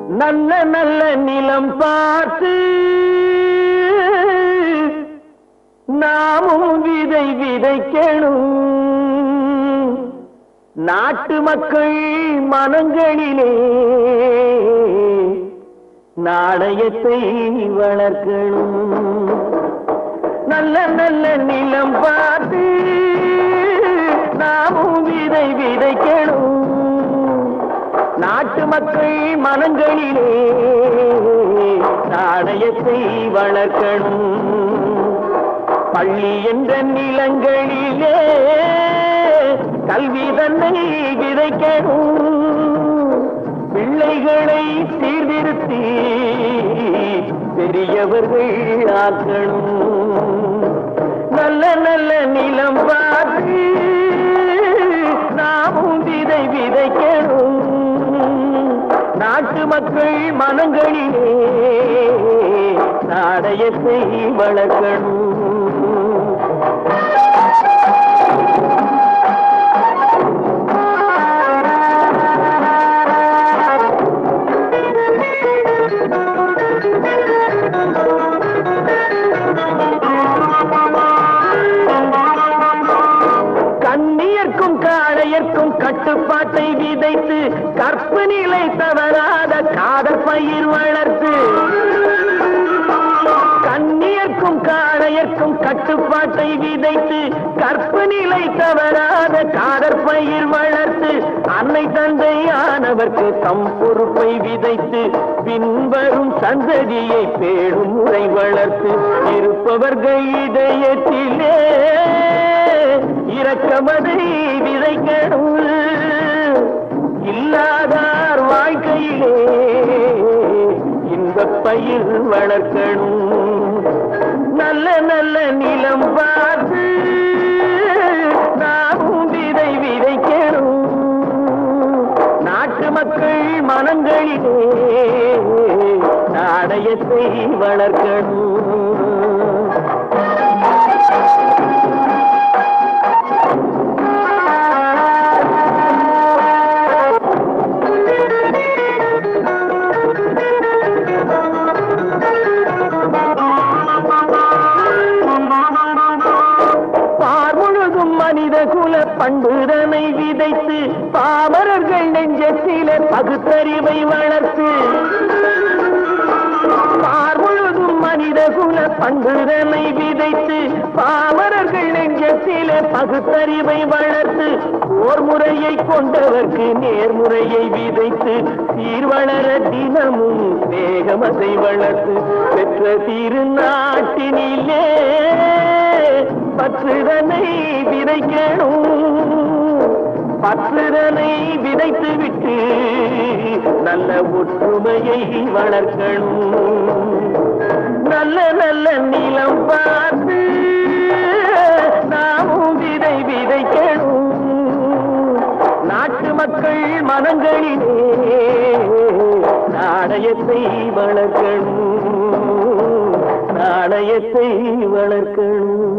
நல்ல நல்ல நிலம் பார்த்து நாமும் விதை விதைக்கணும். நாட்டு மக்கள் மனங்களிலே நாணயத்தை வளர்க்கணும். நல்ல நல்ல நிலம் பார்த்து நாமும் விதை விதைக்கணும். நாட்டு மக்கள் மனங்களிலே நாணயத்தை வளர்க்கணும். பள்ளி என்ற நிலங்களிலே கல்வி தன்னை விதைக்கணும். பிள்ளைகளை சீர்திருத்தி பெரியவர்கள் ஆக்கணும். நல்ல நல்ல நிலம் பார்த்து நாமும் விதை விதைக்கணும். நாட்டு மக்கள் மனங்களிலே நாணயத்தை வளர்க்கணும். கட்டுப்பாட்டை விதைத்து கற்பு நிலை தவறாத காதல் பயிர் வளர்த்து கண்ணியர்க்கும் காளையர்க்கும் கட்டுப்பாட்டை விதைத்து கற்பு நிலை தவறாத காதல் பயிர் வளர்த்து அன்னை தந்தையானவர்க்கு தம் பொறுப்பை விதைத்து பின்வரும் சந்ததியை பேடும் முறை வளர்த்து இருப்பவர்கள் இதயத்திலே இரக்கமதை விதைக்கணும். இல்லாதார் வாழ்க்கையிலே இன்பப் பயிர் வளர்க்கணும். நல்ல நல்ல நிலம் பார்த்து நாமும் விதை விதைக்கணும். நாட்டு மக்கள் மனங்களிலே நாணயத்தை வளர்க்கணும். பண்புதனை விதைத்து பாமரர்கள் நெஞ்சத்திலே பகுத்தறிவை வளர்த்து பார்முழுதும் மனித குல பண்புதனை விதைத்து பாமரர்கள் நெஞ்சத்திலே பகுத்தறிவை வளர்த்து ஓர் முறையை கொண்டவர்க்கு நேர்முறையை விதைத்து சீர்வளர தினமும் வேகமதை வளர்த்து பெற்ற திருநாட்டினிலே பற்றுதனை விதைக்கணும். பற்றுதனை விதைத்து விட்டு நல்ல ஒற்றுமையை வளர்க்கணும். நல்ல நல்ல நிலம் பார்த்து நாமும் விதை விதைக்கணும். நாட்டு மக்கள் மனங்களிலே நாணயத்தை வளர்க்கணும். நாணயத்தை வளர்க்கணும்.